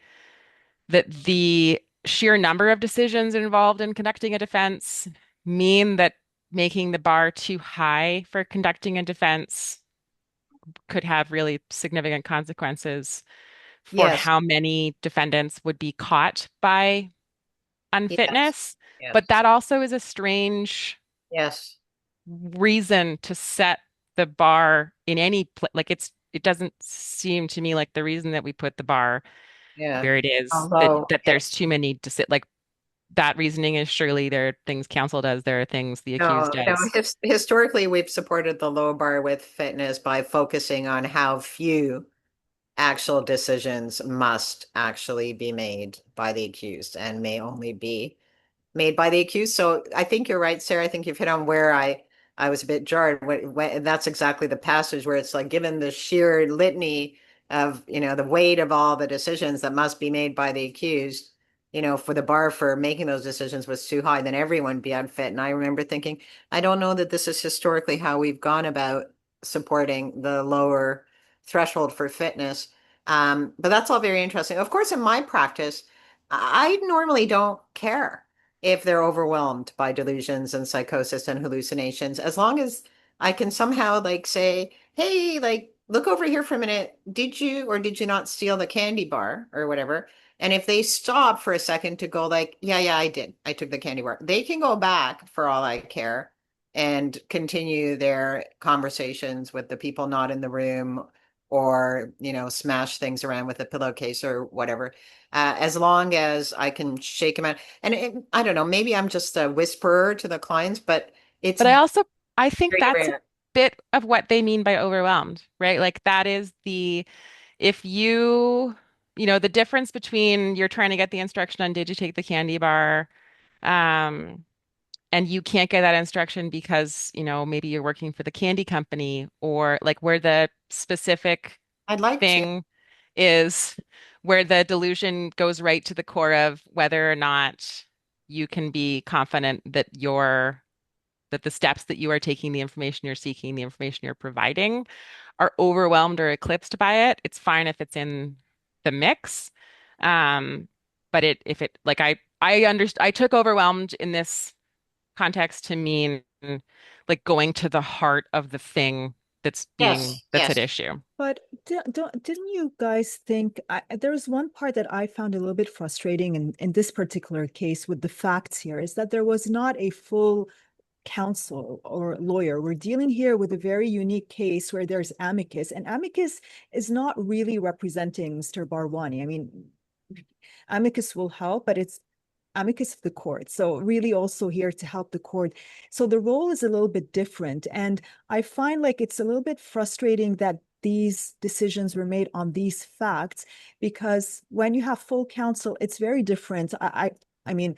[SPEAKER 2] that the sheer number of decisions involved in conducting a defense mean that making the bar too high for conducting a defense could have really significant consequences for
[SPEAKER 3] Yes.
[SPEAKER 2] how many defendants would be caught by
[SPEAKER 3] Yes.
[SPEAKER 2] unfitness. But
[SPEAKER 3] Yes.
[SPEAKER 2] that also is a strange
[SPEAKER 3] Yes.
[SPEAKER 2] reason to set the bar in any like it doesn't seem to me like the reason that we put the bar
[SPEAKER 3] Yeah.
[SPEAKER 2] where it is
[SPEAKER 3] Although,
[SPEAKER 2] that
[SPEAKER 3] yeah,
[SPEAKER 2] there's too many to sit like that reasoning is surely there are things counsel does, there are things the accused
[SPEAKER 3] no,
[SPEAKER 2] does.
[SPEAKER 3] historically, we've supported the low bar with fitness by focusing on how few actual decisions must actually be made by the accused and may only be made by the accused. So I think you're right, Sarah. I think you've hit on where I was a bit jarred. When that's exactly the passage where it's like, given the sheer litany of, the weight of all the decisions that must be made by the accused, for the bar for making those decisions was too high, then everyone be unfit. And I remember thinking, I don't know that this is historically how we've gone about supporting the lower threshold for fitness. But that's all very interesting. Of course, in my practice, I normally don't care if they're overwhelmed by delusions and psychosis and hallucinations, as long as I can somehow like say, hey, like, look over here for a minute. Did you or did you not steal the candy bar or whatever? And if they stop for a second to go like, yeah, I did. I took the candy bar. They can go back for all I care and continue their conversations with the people not in the room or, smash things around with a pillowcase or whatever. As long as I can shake them out. And I don't know, maybe I'm just a whisperer to the clients, but it's
[SPEAKER 2] But I think
[SPEAKER 3] very
[SPEAKER 2] that's a
[SPEAKER 3] rare.
[SPEAKER 2] bit of what they mean by overwhelmed, right? Like that is if the difference between you're trying to get the instruction on did you take the candy bar, um, and you can't get that instruction because, maybe you're working for the candy company or like where the specific
[SPEAKER 3] I'd like to.
[SPEAKER 2] thing is where the delusion goes right to the core of whether or not you can be confident that the steps that you are taking, the information you're seeking, the information you're providing are overwhelmed or eclipsed by it. It's fine if it's in the mix. Um, but if it like I took overwhelmed in this context to mean like going to the heart of the thing
[SPEAKER 3] Yes,
[SPEAKER 2] that's at
[SPEAKER 3] yes.
[SPEAKER 2] issue.
[SPEAKER 1] But didn't you guys think there was one part that I found a little bit frustrating in this particular case with the facts here is that there was not a full counsel or lawyer. We're dealing here with a very unique case where there's amicus, and amicus is not really representing Mr. Bharwani. I mean, amicus will help, but it's amicus of the court. So really also here to help the court. So the role is a little bit different. And I find like it's a little bit frustrating that these decisions were made on these facts, because when you have full counsel, it's very different. I mean,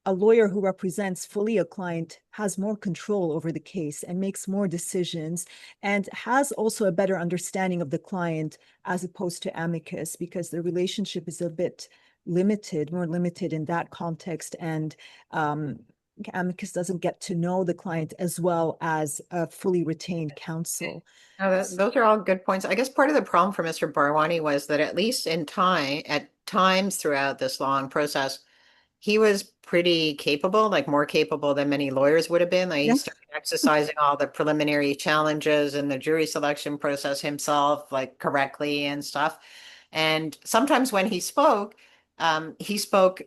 [SPEAKER 1] a lawyer who represents fully a client has more control over the case and makes more decisions and has also a better understanding of the client as opposed to amicus, because the relationship is a bit more limited in that context. And amicus doesn't get to know the client as well as a fully retained counsel.
[SPEAKER 3] Those are all good points. I guess part of the problem for Mr. Barwani was that at least at times throughout this long process, he was pretty capable, like more capable than many lawyers would have been. Like he
[SPEAKER 1] Yeah.
[SPEAKER 3] started exercising all the preliminary challenges and the jury selection process himself, like correctly and stuff. And sometimes when he spoke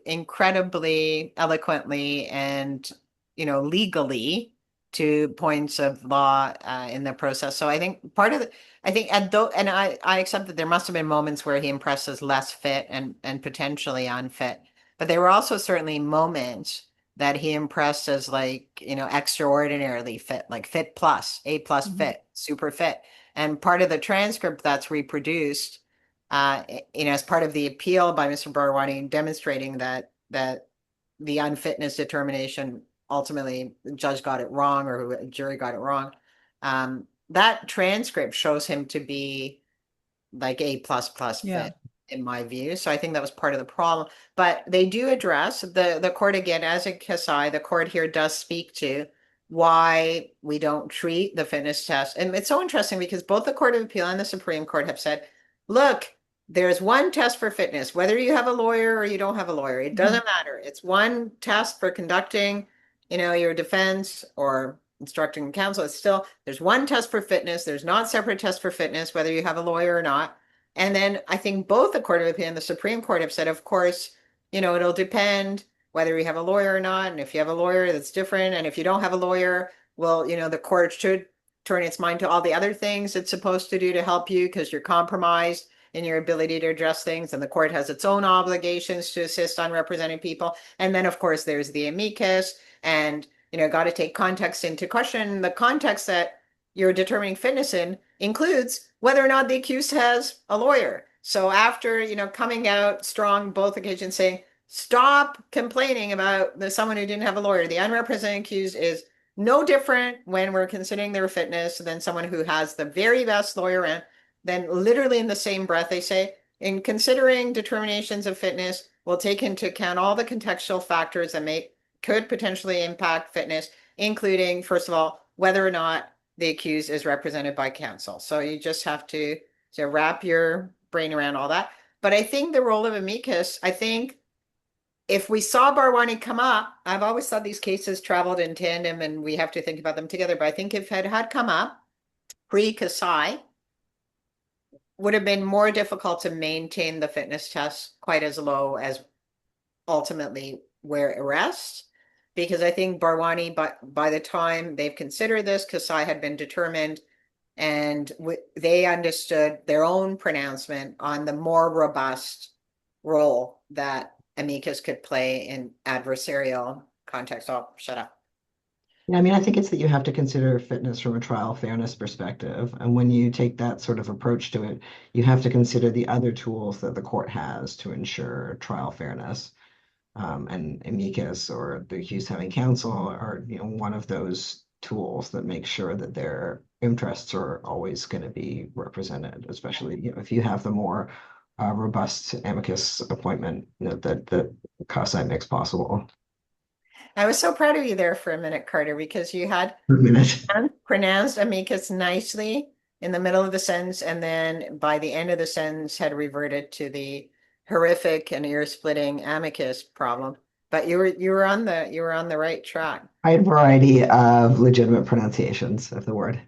[SPEAKER 3] incredibly eloquently and, legally to points of law in the process. So I think I think, and I accept that there must have been moments where he impressed as less fit and potentially unfit. But there were also certainly moments that he impressed as like, extraordinarily fit, like fit plus, A plus
[SPEAKER 1] Mhm.
[SPEAKER 3] fit, super fit. And part of the transcript that's reproduced, as part of the appeal by Mr. Bharwani demonstrating that the unfitness determination ultimately the judge got it wrong or a jury got it wrong. That transcript shows him to be like A plus plus
[SPEAKER 1] Yeah.
[SPEAKER 3] fit in my view. So I think that was part of the problem. But they do address the court again, as in Kasai, the court here does speak to why we don't treat the fitness test. And it's so interesting because both the Court of Appeal and the Supreme Court have said, look, there's one test for fitness, whether you have a lawyer or you don't have a lawyer, it doesn't matter. It's one test for conducting, your defense or instructing counsel, it's still, there's one test for fitness. There's not separate tests for fitness, whether you have a lawyer or not. And then I think both the Court of Appeal and the Supreme Court have said, of course, it'll depend whether you have a lawyer or not. And if you have a lawyer, that's different. And if you don't have a lawyer, well, the court should turn its mind to all the other things it's supposed to do to help you because you're compromised in your ability to address things. And the court has its own obligations to assist on representing people. And then, of course, there's the amicus and, got to take context into question. The context that you're determining fitness in includes whether or not the accused has a lawyer. So after, coming out strong both occasions saying, stop complaining about someone who didn't have a lawyer. The unrepresented accused is no different when we're considering their fitness than someone who has the very best lawyer. And then literally in the same breath, they say, in considering determinations of fitness, we'll take into account all the contextual factors that could potentially impact fitness, including, first of all, whether or not the accused is represented by counsel. So you just have to wrap your brain around all that. But I think the role of amicus, I think if we saw Bharwani come up, I've always thought these cases traveled in tandem and we have to think about them together. But I think if it had come up pre-Kasai, would have been more difficult to maintain the fitness test quite as low as ultimately where it rests. Because I think Bharwani, by the time they've considered this, Kasai had been determined and they understood their own pronouncement on the more robust role that amicus could play in adversarial context. Oh, shut up.
[SPEAKER 4] Yeah, I mean, I think it's that you have to consider fitness from a trial fairness perspective. And when you take that sort of approach to it, you have to consider the other tools that the court has to ensure trial fairness. And amicus or the accused having counsel are, one of those tools that make sure that their interests are always going to be represented, especially if you have the more robust amicus appointment that Kasai makes possible.
[SPEAKER 3] I was so proud of you there for a minute, Carter, because you had pronounced amicus nicely in the middle of the sentence, and then by the end of the sentence had reverted to the horrific and ear-splitting amicus problem. But you were on the right track.
[SPEAKER 4] I had a variety of legitimate pronunciations of the word.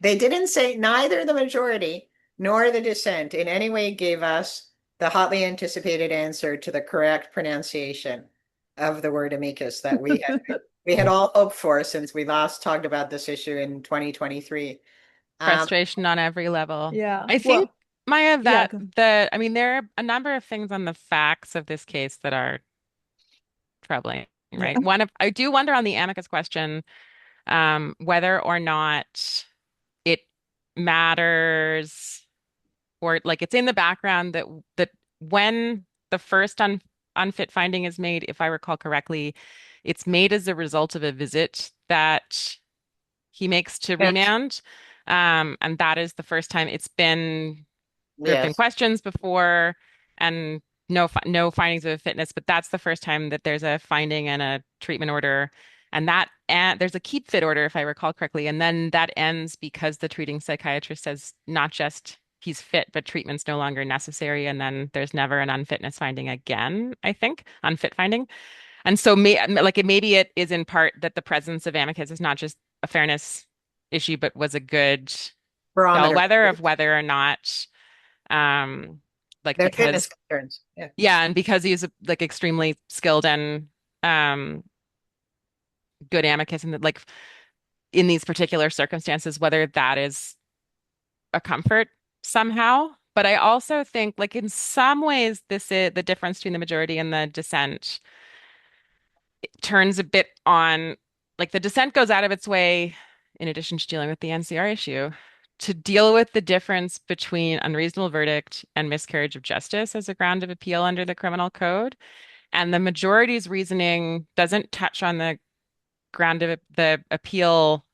[SPEAKER 3] They didn't say, neither the majority nor the dissent in any way gave us the hotly anticipated answer to the correct pronunciation of the word amicus that we had all hoped for since we last talked about this issue in 2023.
[SPEAKER 2] Frustration on every level.
[SPEAKER 1] Yeah.
[SPEAKER 2] I think, Maya,
[SPEAKER 1] yeah,
[SPEAKER 2] that I mean, there are a number of things on the facts of this case that are troubling, right? I do wonder on the amicus question, whether or not it matters or like it's in the background that when the first unfit finding is made, if I recall correctly, it's made as a result of a visit that he makes to remand. And that is the first time there have been questions before and no findings of fitness, but that's the first time that there's a finding and a treatment order. And there's a keep fit order, if I recall correctly. And then that ends because the treating psychiatrist says not just he's fit, but treatment's no longer necessary. And then there's never an unfitness finding again, I think, unfit finding. And so maybe it is in part that the presence of amicus is not just a fairness issue, but was a good bellwether of whether or not
[SPEAKER 3] their fitness concerns.
[SPEAKER 2] Yeah, and because he's like extremely skilled and good amicus and like in these particular circumstances, whether that is a comfort somehow. But I also think like in some ways this is the difference between the majority and the dissent. It turns a bit on like the dissent goes out of its way, in addition to dealing with the NCR issue, to deal with the difference between unreasonable verdict and miscarriage of justice as a ground of appeal under the criminal code. And the majority's reasoning doesn't touch on the ground of the appeal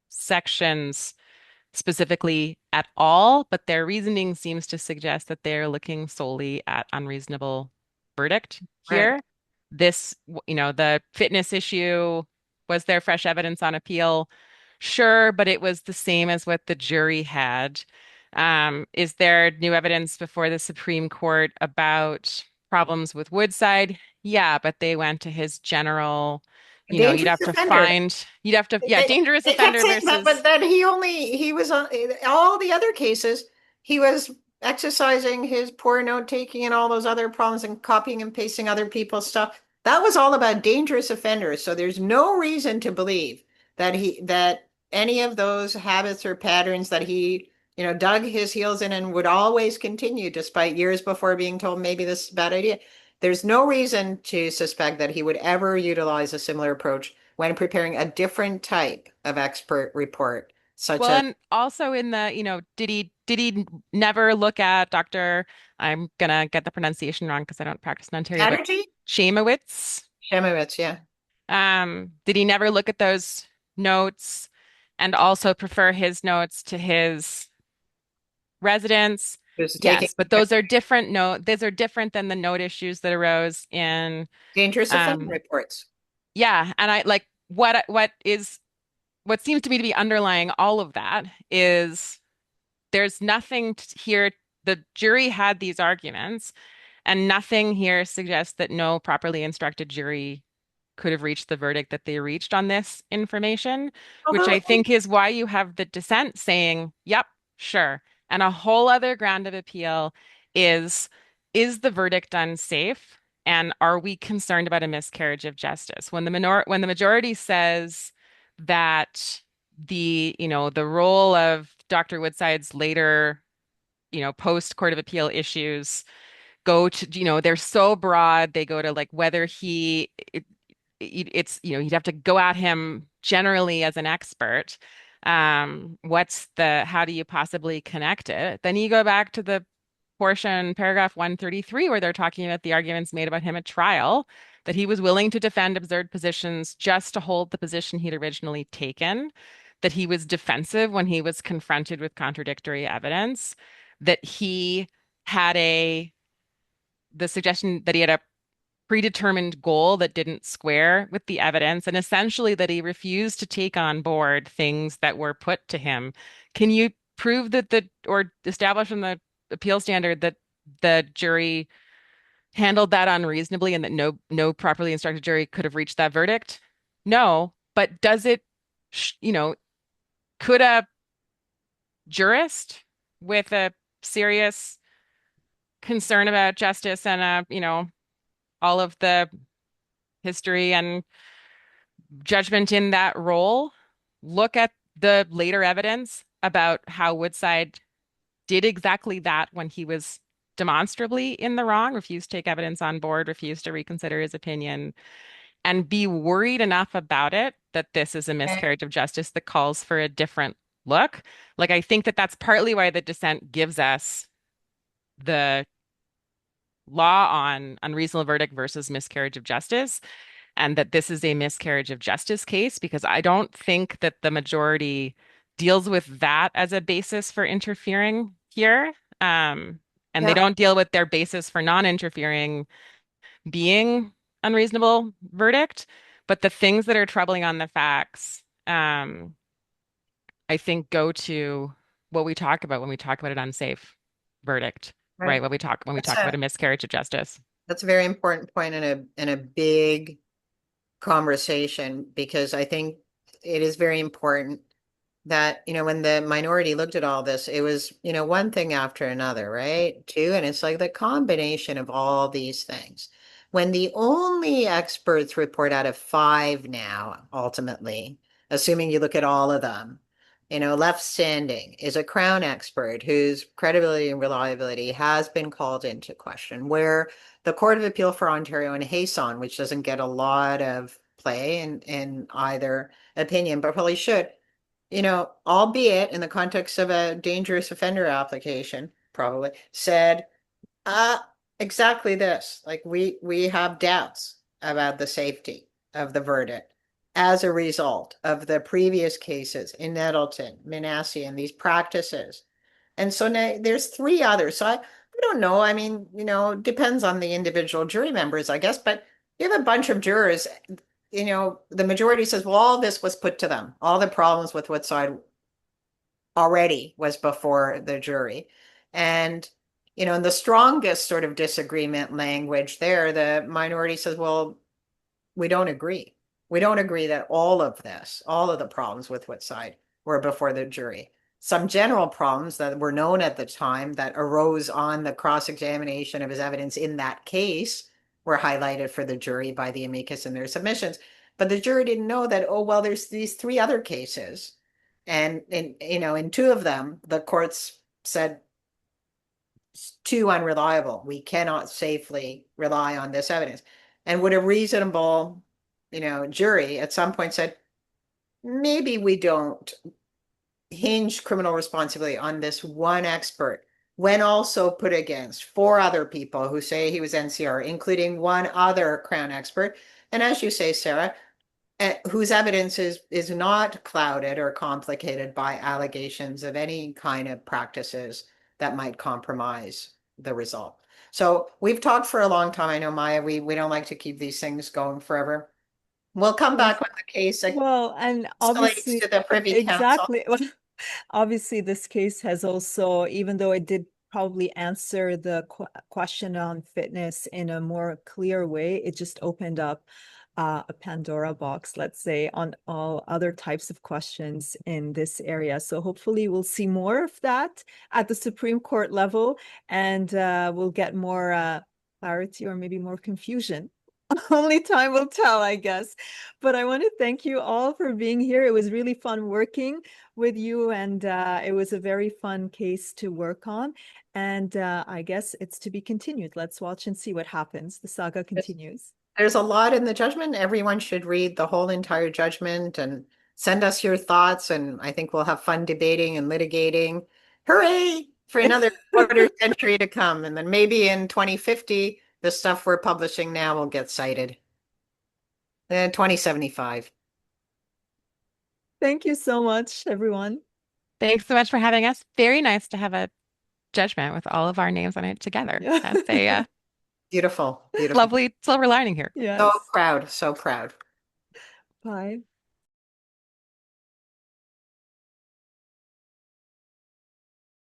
[SPEAKER 2] sections specifically at all, but their reasoning seems to suggest that they're looking solely at unreasonable verdict here.
[SPEAKER 3] Right.
[SPEAKER 2] This, the fitness issue, was there fresh evidence on appeal? Sure, but it was the same as what the jury had. Is there new evidence before the Supreme Court about problems with Woodside? Yeah, but they went to his general you'd
[SPEAKER 3] Dangerous
[SPEAKER 2] have to
[SPEAKER 3] offender.
[SPEAKER 2] dangerous
[SPEAKER 3] They kept
[SPEAKER 2] offender
[SPEAKER 3] saying that,
[SPEAKER 2] versus,
[SPEAKER 3] but then he was on all the other cases. He was exercising his poor note taking and all those other problems and copying and pasting other people's stuff. That was all about dangerous offenders. So there's no reason to believe that any of those habits or patterns that he, dug his heels in and would always continue despite years before being told maybe this is a bad idea. There's no reason to suspect that he would ever utilize a similar approach when preparing a different type of expert report, such
[SPEAKER 2] well,
[SPEAKER 3] as
[SPEAKER 2] and also in the, did he never look at Dr. I'm gonna get the pronunciation wrong because I don't practice in Ontario, but
[SPEAKER 3] Chatterjee?
[SPEAKER 2] Shamowitz?
[SPEAKER 3] Shemowitz, yeah.
[SPEAKER 2] Did he never look at those notes and also prefer his notes to his residents?
[SPEAKER 3] Who's taking
[SPEAKER 2] Yes, but those are different than the note issues that arose in
[SPEAKER 3] dangerous offender
[SPEAKER 2] um
[SPEAKER 3] reports.
[SPEAKER 2] yeah, and I like what seems to me to be underlying all of that is there's nothing here. The jury had these arguments, and nothing here suggests that no properly instructed jury could have reached the verdict that they reached on this information, which
[SPEAKER 3] Although,
[SPEAKER 2] I think is why you have the dissent saying, yep, sure. And a whole other ground of appeal is is the verdict unsafe? And are we concerned about a miscarriage of justice? When the majority says that the role of Dr. Woodside's later, post Court of Appeal issues go to, they're so broad, they go to like whether it's, you'd have to go at him generally as an expert. How do you possibly connect it? Then you go back to the portion, paragraph 133, where they're talking about the arguments made about him at trial, that he was willing to defend absurd positions just to hold the position he'd originally taken, that he was defensive when he was confronted with contradictory evidence, that he had the suggestion that he had a predetermined goal that didn't square with the evidence, and essentially that he refused to take on board things that were put to him. Can you prove or establish in the appeal standard that the jury handled that unreasonably and that no properly instructed jury could have reached that verdict? No, but does it, could a jurist with a serious concern about justice and all of the history and judgment in that role look at the later evidence about how Woodside did exactly that when he was demonstrably in the wrong, refused to take evidence on board, refused to reconsider his opinion, and be worried enough about it that this is a miscarriage of justice that calls for a different look? Like, I think that that's partly why the dissent gives us the law on unreasonable verdict versus miscarriage of justice, and that this is a miscarriage of justice case, because I don't think that the majority deals with that as a basis for interfering here. And they
[SPEAKER 3] Yeah.
[SPEAKER 2] don't deal with their basis for non-interfering being unreasonable verdict. But the things that are troubling on the facts, I think go to what we talk about when we talk about an unsafe verdict, right?
[SPEAKER 3] Right.
[SPEAKER 2] When we
[SPEAKER 3] That's
[SPEAKER 2] talk about
[SPEAKER 3] a
[SPEAKER 2] a miscarriage of justice.
[SPEAKER 3] that's a very important point in a big conversation, because I think it is very important that, when the minority looked at all this, it was, one thing after another, right? Two, and it's like the combination of all these things. When the only experts report out of five now, ultimately, assuming you look at all of them, left standing is a Crown expert whose credibility and reliability has been called into question, where the Court of Appeal for Ontario and Hayson, which doesn't get a lot of play in either opinion, but probably should, albeit in the context of a dangerous offender application, probably said, uh, exactly this. Like we have doubts about the safety of the verdict as a result of the previous cases in Nettleton, Manasseh, and these practices. And so now there's three others. So I don't know. I mean, depends on the individual jury members, I guess, but you have a bunch of jurors, the majority says, well, all this was put to them. All the problems with Woodside already was before the jury. And, in the strongest sort of disagreement language there, the minority says, well, we don't agree. We don't agree that all of the problems with Woodside were before the jury. Some general problems that were known at the time that arose on the cross-examination of his evidence in that case were highlighted for the jury by the amicus in their submissions. But the jury didn't know that, oh, well, there's these three other cases. And in two of them, the courts said it's too unreliable. We cannot safely rely on this evidence. And would a reasonable, jury at some point said, maybe we don't hinge criminal responsibility on this one expert when also put against four other people who say he was NCR, including one other Crown expert. And as you say, Sarah, whose evidence is not clouded or complicated by allegations of any kind of practices that might compromise the result. So we've talked for a long time. I know, Maya, we don't like to keep these things going forever. We'll come back when the case
[SPEAKER 1] Well, and
[SPEAKER 3] escalates
[SPEAKER 1] obviously,
[SPEAKER 3] to the Privy Council.
[SPEAKER 1] exactly. Well, obviously, this case has also, even though it did probably answer the question on fitness in a more clear way, it just opened up a Pandora box, let's say, on all other types of questions in this area. So hopefully we'll see more of that at the Supreme Court level, and we'll get more clarity or maybe more confusion. Only time will tell, I guess. But I want to thank you all for being here. It was really fun working with you, and it was a very fun case to work on. And I guess it's to be continued. Let's watch and see what happens. The saga continues.
[SPEAKER 3] There's a lot in the judgment. Everyone should read the whole entire judgment and send us your thoughts. And I think we'll have fun debating and litigating. Hooray for another quarter century to come. And then maybe in 2050, the stuff we're publishing now will get cited. 2075.
[SPEAKER 1] Thank you so much, everyone.
[SPEAKER 2] Thanks so much for having us. Very nice to have a judgment with all of our names on it together.
[SPEAKER 1] Yeah.
[SPEAKER 2] That's a
[SPEAKER 3] Beautiful.
[SPEAKER 2] lovely silver lining here.
[SPEAKER 1] Yes.
[SPEAKER 3] So proud. So proud.
[SPEAKER 1] Bye.